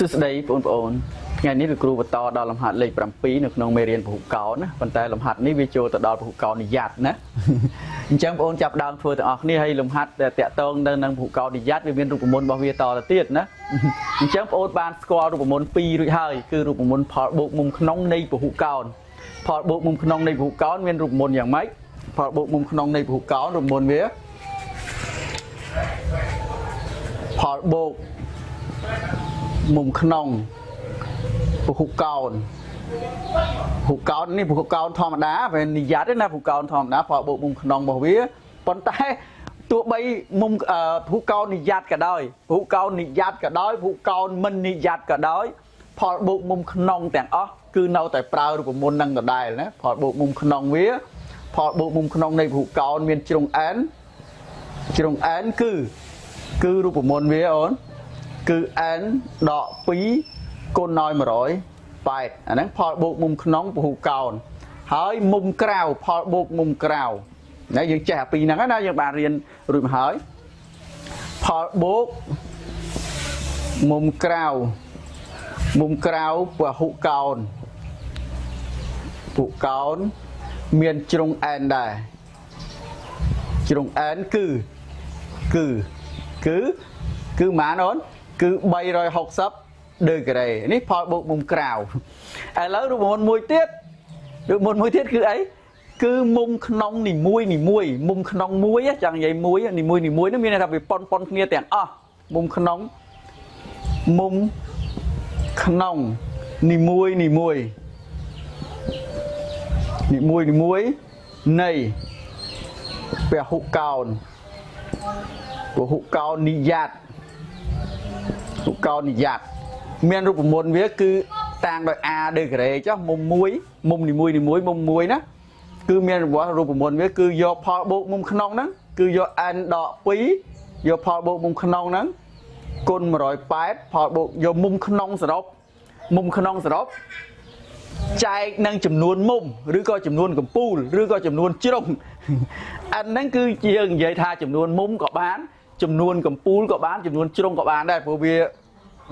สุดท้ายปนงานนี้เป็นครูต่อดอลลำหัดเลยประปีนึกน้องเมเรียนผู้เก่านะปันแต่ลำหัดนี้วิจโจต่อดอลผู้เก่านิยัดนะจังปนจับดาวเฟื่องออกนี่ให้ลำหัดแต่เตะตรงเดินนางผู้เก่านิยัดเป็นรูปมนต์บาวีต่อละเตียดนะจังปนบานสกอร์รูปมนต์ปีรุ่ยเฮยคือรูปมนต์พอบุกมุมขนมในผู้เก่าพอบุกมุมขนมในผู้เก่าเป็นรูปมนต์อย่างไรพอบุกมุมขนมในผู้เก่ารูปมนต์เวียพอบุกมุมขนมผู้เก่านี่ผู้เก่าธรรมดาเป็นนิยัดด้วยนะผู้เก่าธรรมดาพอบุกมุมขนมบ่วิปนแต่ตัวใบมุมผู้เก่านิยัดก็ได้ผู้เก่านิยัดก็ได้ผู้เก่ามันนิยัดก็ได้พอบุกมุมขนมแต่งอ๋อคือเนาแต่เปล่ารูปมนต์นั่งก็ได้นะพอบุกมุมขนมวิพอบุกมุมขนมในผู้เก่ามีจงอันคือรูปมนต์วิอ๋นคืออันดอกปีก้นน้อยมาร้อยไปอันนั้นพอบุกมุมขนมผู้เก่าเฮ้ยมุมกราวพอบุกมุมกราวนี่ยังแจกปีนั้นนะยังบาเรียนรุ่นเฮ้ยพอบุกมุมกราวผู้เก่าเมียนจงแอนได้จงแอนคือหมาโน้นคือใบรอยหกซับเดินกันเลยนี่พอบุกมุมกราวแล้วรูปมนมวยเทียดคือไอ้คือมุมขนมนี่มวยมุมขนมมวยจังใหญ่มวยนี่มวยนั่นมีอะไรทำไปปนเนี่ยแต่อ๋อมุมขนมนี่มวยในเปียหุกเกานิยัดเมียนรูปมนเวียคือต่างโดยอาเดินกันเลยจ้ะมุมนี่มวยนะคือเมียนว่ารูปมนเวียคือโยพอบุกมุมขนมนั้นคือโยอันดอกปีโยพอบุกมุมขนมนั้นก้น108พอบุกโยมุมขนมสรบใจนั่งจำนวนมุมหรือก็จำนวนกับปูหรือก็จำนวนจงอันนั้นคือเจียงใหญ่ทาจำนวนมุมกับบ้านจำนวนกับปูกับบ้านจำนวนจงกับบ้านได้เพราะเวีย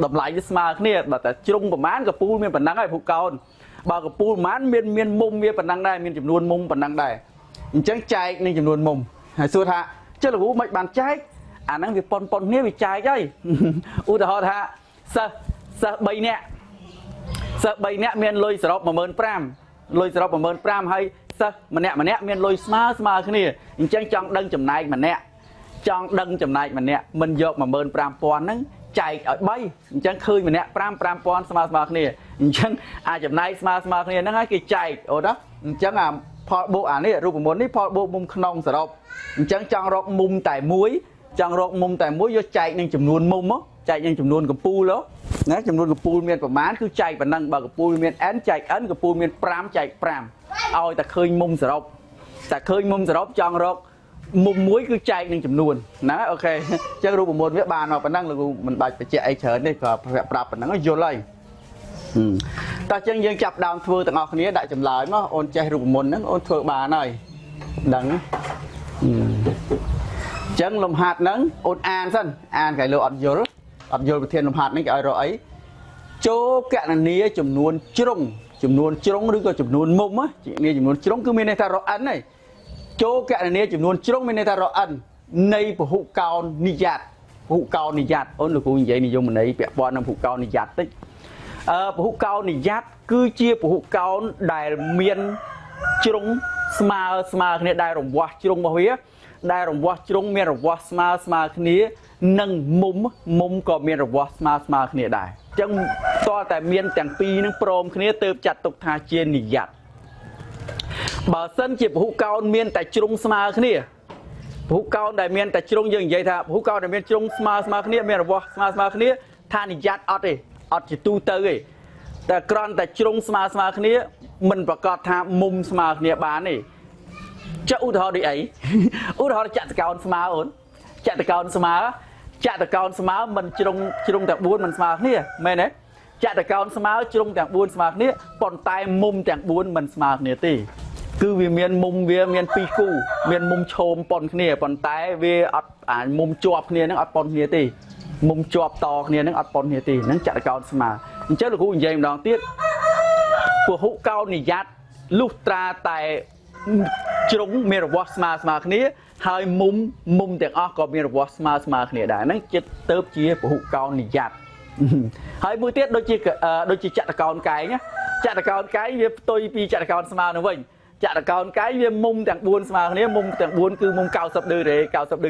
ดำไหลจะสมาเนี่ยแต่จงกับบ้านกับปูมีปัญหาได้ผู้เก่าบ่าวกับปูมันเมียนมุมมีปัญหาได้มีจำนวนมุมปัญหาได้จังใจในจำนวนมุมสุดท้ายเจ้าหลูไม่บานใจอันนั้นวิปนเนี่ยวิจัยใช่อุตหะท่าสะใบเนี่ยเมียนลอยสระมาเมินปรามให้สะมันเนี่ยเมียนลอยสมาขึ้นนี่จังดังจำนายมันเนี่ยมันยกมาเมินปรามปอนนั้นใจใบจังคืนมันเนี่ยปรามปอนสมาขึ้นนี่จังอาจจำนายสมาขึ้นนี่นั่นไงกี่ใจโอ้đóจังพอโบอ่านนี่รูปมนนี่พอโบมุมขนมสระจังรกมุมแต่มุ้ยโยใจในจำนวนมุมมั้งใจในจำนวนกับปูแล้วนะจำนวนกับปูเมียนประมาณคือใจปนังบ่กับปูเมียนแอนใจแอนกับปูเมียนปรามใจปรามเอาแต่เคยมุมสระจังรกมุมมุ้ยคือใจในจำนวนนะโอเคจะรูปมนเวียบานมาปนังเรามันใบไปเจาไอเฉินนี่ก็ปรับปนังก็โยนเลยแต่ยังจับดาวเฟืองต่างออกนี้ได้จำลายมั้งโอนใจรูปมนนั้นโอนเฟืองบานหน่อยดังจังลมหัดนั้นโอนอ่านไก่เรืออัดโยนไปเทียนลมหัดนั่นไก่เราไอ้โจกะนันนี้จำนวนจงหรือก็จำนวนมุมอะนี่จำนวนจงคือมีในทารอันนี่โจกะนันนี้จำนวนจงมีในทารอันในผู้เก่านิยัดโอนหรือผู้ใหญ่นิยมในเปียบอลนำผู้เก่านิยัดติ๊กผู้เก่านิยัดคือเชี่ยผู้เก่าได้เมียนจงสมาเนี่ยได้รวมวัดจงมาเฮียได้รวมวัดจงเมียนรวมวัดสมานี้นั่งมุมก็เมียนรวมวัดสมาเนี่ยได้จังต่อแต่เมียนแต่งปีนึงโปรมเนี่ยเติมจัดตกทาเจนนิยัดบ่เส้นจีบผู้เก่าเมียนแต่จงสมาเนี่ยผู้เก่าได้เมียนแต่จงยังใหญ่ท่าผู้เก่าได้เมียนจงสมาเนี่ยเมียนรวมวัดสมาเนี่ยทานิยัดอัดจิตูเตยแต่กรอนแต่จงสมาเนี่ยมันประกอบทามุมสมาเนี่ยบ้านนี่จะอุทธรดีไออุทธรจัดการสมาอ่อนจัดการสมามันจงแต่บุญมันสมาเนี่ยไม่เนี่ยจัดการสมาจงแต่บุญสมาเนี่ยปนตายมุมแต่บุญมันสมาเนี่ยตีคือเวียนมุมเวียนปีกูเวียนมุมโชมปนเนี่ยปนตายเวียอัดมุมจวบเนี่ยนั่งอัดปนเนี่ยตี មុំជាប់តគ្នានឹងអត់ប៉ុនគ្នាទេហ្នឹងចក្រកោណស្មើអញ្ចឹងលោកគ្រូនិយាយម្ដងទៀតពហុកោណនិយ័តលុះត្រាតែជ្រុងមានរវាស់ស្មើគ្នាហើយមុំទាំងអស់ក៏មានរវាស់ស្មើគ្នាដែរហ្នឹងចិត្តទៅជាពហុកោណនិយ័តហើយមួយទៀតដូចជាចក្រកោណកែងចក្រកោណកែងវាផ្ទុយពីចក្រកោណស្មើនឹងវិញចក្រកោណកែងវាមុំទាំង4ស្មើគ្នាមុំទាំង4គឺមុំ90ដឺ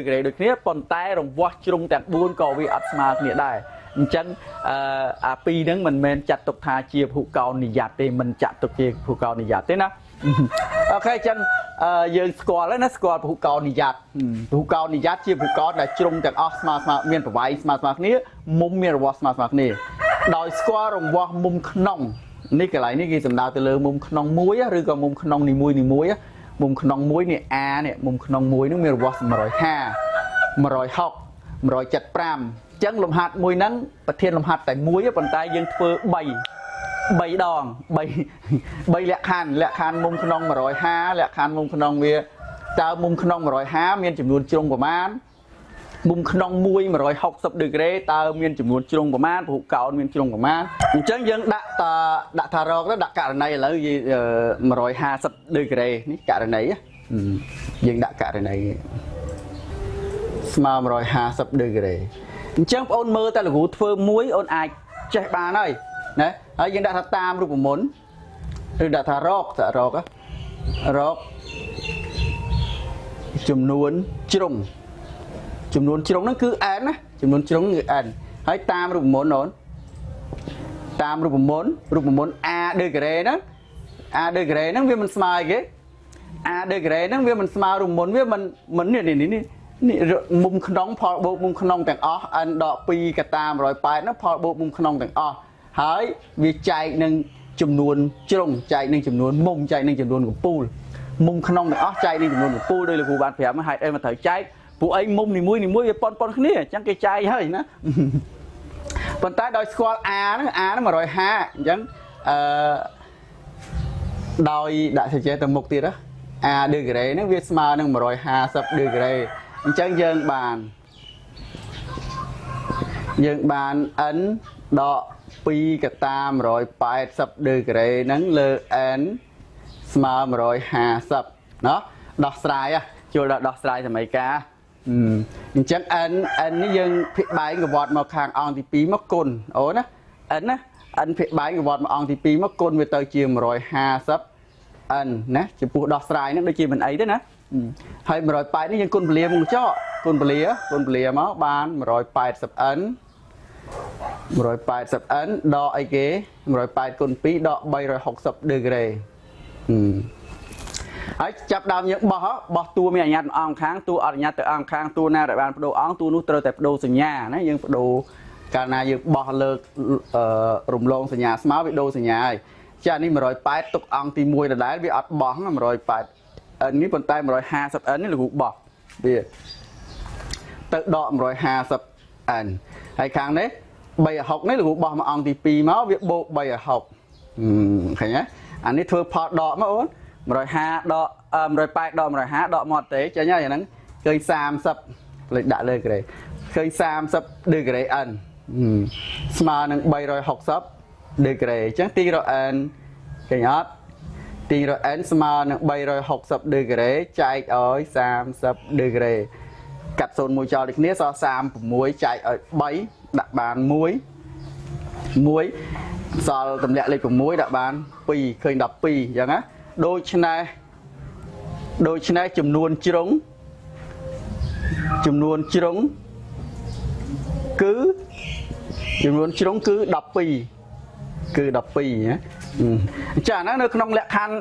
ក្រេដូចគ្នាប៉ុន្តែរង្វាស់ជ្រុងទាំង4ក៏វាអត់ស្មើគ្នាដែរអញ្ចឹងអាពីរហ្នឹងមិនមែនចាត់ទុកថាជាពហុកោណនិយ័តទេមិនចាត់ទុកជាពហុកោណនិយ័តទេណាអូខេអញ្ចឹងយើងស្គាល់ហើយណាស្គាល់ពហុកោណនិយ័តពហុកោណនិយ័តជាពហុកោណដែលជ្រុងទាំងអស់ស្មើមានប្រវែងស្មើគ្នាមុំមានរវាស់ស្មើគ្នាដោយស្គាល់រង្វាស់មុំក្នុងនេះកន្លែងនេះគេសំដៅទៅលើមុំក្នុងមួយឬក៏មុំក្នុងនីមួយមុំក្នុងមួយនេះ A នេះមុំក្នុងមួយនោះមានរវាស់150 160 175អញ្ចឹងលំហាត់មួយហ្នឹងប្រធានលំហាត់តែមួយប៉ុន្តែយើងធ្វើ3ដង3លក្ខខណ្ឌមុំក្នុង150លក្ខខណ្ឌមុំក្នុងវាតើមុំក្នុង150មានចំនួនជ្រុងប្រមាណមុំក្នុង160ដឺក្រេតើមានចំនួនជ្រុងប្រមាណពហុកោណមានជ្រុងប្រមាណអញ្ចឹងយើងដាក់ថារកទៅដាក់ករណីឥឡូវ150ដឺក្រេនេះករណីយើងដាក់ករណីស្មើ150ដឺក្រេអញ្ចឹងបងអូនមើលតែលោកគ្រូធ្វើមួយអូនអាចចេះបានហើយណាហើយយើងដាក់ថាតាមរូបមន្តឬដាក់ថារកចំនួនជ្រុងហ្នឹងគឺ n ណាចំនួនជ្រុងគឺ n ហើយតាមរូបមន្តអូនតាមរូបមន្ត a ដឺក្រេហ្នឹងវាមិនស្មើគេ a ដឺក្រេហ្នឹងវាមិនស្មើរូបមន្តវាមិននេះមុំក្នុងផលបូកមុំក្នុងទាំងអស់ n ដក2កតា180ហ្នឹងផលបូកមុំក្នុងទាំងអស់ហើយវាចែកនឹងចំនួនជ្រុងចែកនឹងចំនួនមុំចែកនឹងចំនួនកំពូលមុំក្នុងទាំងអស់ចែកនឹងចំនួនកំពូលដោយលោកគ្រូបានប្រាប់មកហេតុអីមកត្រូវចែកពួកអីមុំនីមួយវាប៉ុនគ្នាអញ្ចឹងគេចែកហើយណាប៉ុន្តែដោយស្គាល់ A ហ្នឹង150អញ្ចឹងដោយដាក់សេចក្ដីទៅមុខទៀតណា A ដឺក្រេហ្នឹងវាស្មើនឹង150ដឺក្រេអញ្ចឹងយើងបាន n ដក2កតា180ដឺក្រេហ្នឹងលើ n ស្មើ150ណោះដោះស្រាយចូលដល់ដោះស្រាយសមីការអញ្ចឹង n នេះយើងភាគបែងកវត្តមកខាងអង្គទី2មកគុណអូនណា n ភាគបែងកវត្តមកអង្គទី2មកគុណវាទៅជា150 n ណាចំពោះដោះស្រាយហ្នឹងដូចជាមិនអីទេណាហើយ180នេះយើងគុណពលាមកចោគុណពលាមកបាន180 n ដកអីគេ180គុណ2ដក360ដឺក្រេហើយចាប់ដើមយើងបោះតួមានអញ្ញត្តិអង្គខាងតួអត់អញ្ញត្តិទៅអង្គខាងតួណាដែលបានបដូរអង្គតួនោះត្រូវតែបដូរសញ្ញាណាយើងបដូរកាលណាយើងបោះលើករំលងសញ្ញាស្មើវាដូរសញ្ញាហើយចានេះ180ទុកអង្គទី1ដដែលវាអត់បោះ180 n នេះប៉ុន្តែ150 n នេះលោកគ្រូបោះវាទៅដក150 n ហើយខាងនេះ360នេះលោកគ្រូបោះមកអង្គទី2មកវាបូក360ឃើញទេអានេះធ្វើផលដកមកអូន150ដក180ដក150ដកមកទេចេញហើយអាហ្នឹងឃើញ30លេខដាក់លើក្រេឃើញ30ដឺក្រេ n ស្មើនឹង360ដឺក្រេអញ្ចឹងទីរក n ឃើញអត់ទីរក n ស្មើនឹង360ដឺក្រេចែកឲ្យ30ដឺក្រេកាត់0 1ចោលដូចគ្នាសល់36ចែកឲ្យ3ដាក់បាន1សល់ទម្លាក់លេខ6ដាក់បាន2ឃើញ12អញ្ចឹងណាដូច្នេះចំនួនជ្រុងគឺ12ណាចាហ្នឹងនៅក្នុងលក្ខខណ្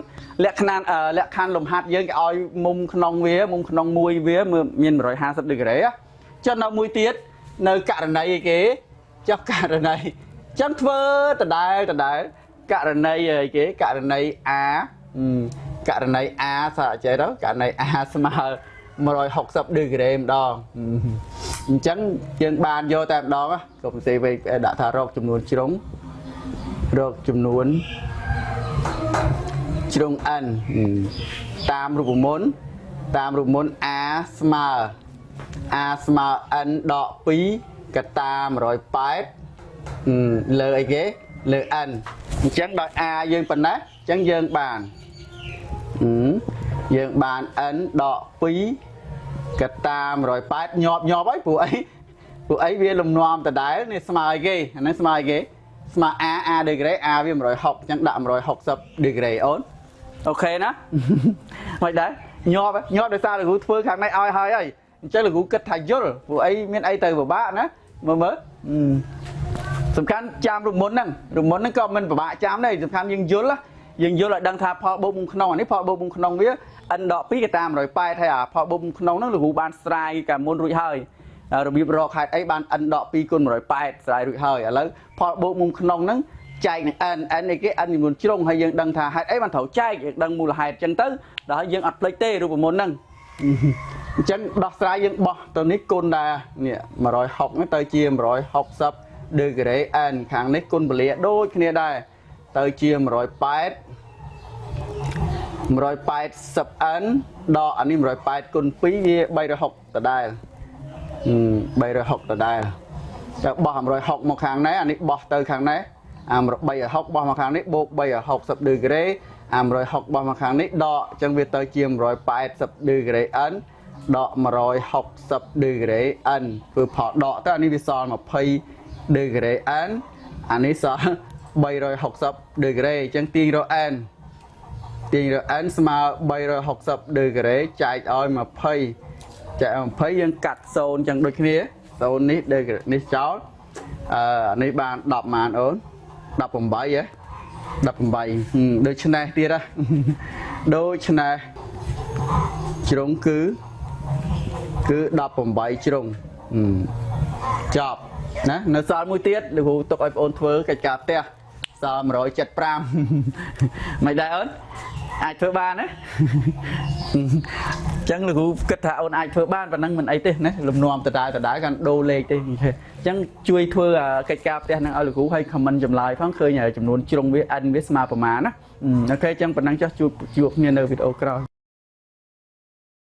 ឌលំហាត់យើងគេឲ្យមុំក្នុងមួយវាមាន150ដឺក្រេចុះនៅមួយទៀតនៅករណីអីគេចុះករណីចឹងធ្វើដដែលករណីអីគេករណី A ករណី A សាចេះទៅករណី A ស្មើ160ដឺក្រេម្ដងអញ្ចឹងយើងបានយកតែម្ដងកុំសេវិញដាក់ថារកចំនួនជ្រុងn តាមរូបមន្ត A ស្មើ n ដក2 កតា180លើអីគេលើ n អញ្ចឹងដោយ a យើងប៉ុណ្ណាអញ្ចឹងយើងបានn ដក2កតា180ញាប់ហើយព្រោះអីវាលំនាំដដែលនេះស្មើអីគេអាហ្នឹងស្មើអីគេស្មើ a degree a វា160អញ្ចឹងដាក់160 degree អូនអូខេណាមិនដែរញាប់ដោយសារលោកគ្រូធ្វើខាងនេះឲ្យហើយអញ្ចឹងលោកគ្រូគិតថាយល់ព្រោះអីមានអីទៅពិបាកណាមើលសំខាន់ចាំរូបមន្តហ្នឹងក៏មិនពិបាកចាំដែរសំខាន់យើងយល់ឲ្យដឹងថាផលបូកមុំក្នុងអានេះផលបូកមុំក្នុងវា n ដក2កតា180ហើយអាផលបូកមុំក្នុងហ្នឹងលោកគ្រូបានស្រាយកាលមុនរួចហើយរបៀបរកហេតុអីបាន n ដក2គុណ180ស្រាយរួចហើយឥឡូវផលបូកមុំក្នុងហ្នឹងចែកនឹង n អីគេ n ចំនួនជ្រុងហើយយើងដឹងថាហេតុអីបានត្រូវចែកយើងដឹងមូលហេតុអញ្ចឹងទៅដល់យើងអត់ភ្លេចទេរូបមន្តហ្នឹងអញ្ចឹងដោះស្រាយយើងបោះទៅនេះគុណដែរនេះ160ហ្នឹងទៅជា160 degree n ខាងនេះគុណពលាដូចគ្នាដែរទៅជា180n ដកអានេះ180គុណ2វា360ដដែល360ដដែលទៅបោះ160មកខាងនេះអានេះបោះទៅខាងនេះអា360បោះមកខាងនេះបូក360 degree អា160បោះមកខាងនេះដកអញ្ចឹងវាទៅជា180 degree n ដក160 degree n ធ្វើផលដកទៅអានេះវាសល់20 degree n អានេះសល់360 degree អញ្ចឹងទាញរក n ស្មើ360 degree ចែកឲ្យ20យើងកាត់0អញ្ចឹងដូចគ្នា0នេះ degree នេះចោលអានេះបាន10ម៉ានអូន18ហ៎18ដូចឆ្នេះទៀតហ៎ដូចឆ្នេះជ្រុងគឺ18ជ្រុងចប់ណានៅសល់មួយទៀតលោកគ្រូទុកឲ្យបងអូនធ្វើកិច្ចការផ្ទះសល់175មិនដែរអូនអាចធ្វើបានណាអញ្ចឹងលោកគ្រូគិតថាអូនអាចធ្វើបានប៉ុណ្ណឹងមិនអីទេណាលំនាំដដែលកាន់ដូរលេខទេអញ្ចឹងជួយធ្វើកិច្ចការផ្ទះហ្នឹងឲ្យលោកគ្រូឲ្យ comment ចម្លើយផងឃើញចំនួនជ្រុងវា n វាស្មើប្រមាណណាអូខេអញ្ចឹងប៉ុណ្ណឹងចុះជួបគ្នានៅវីដេអូក្រោយ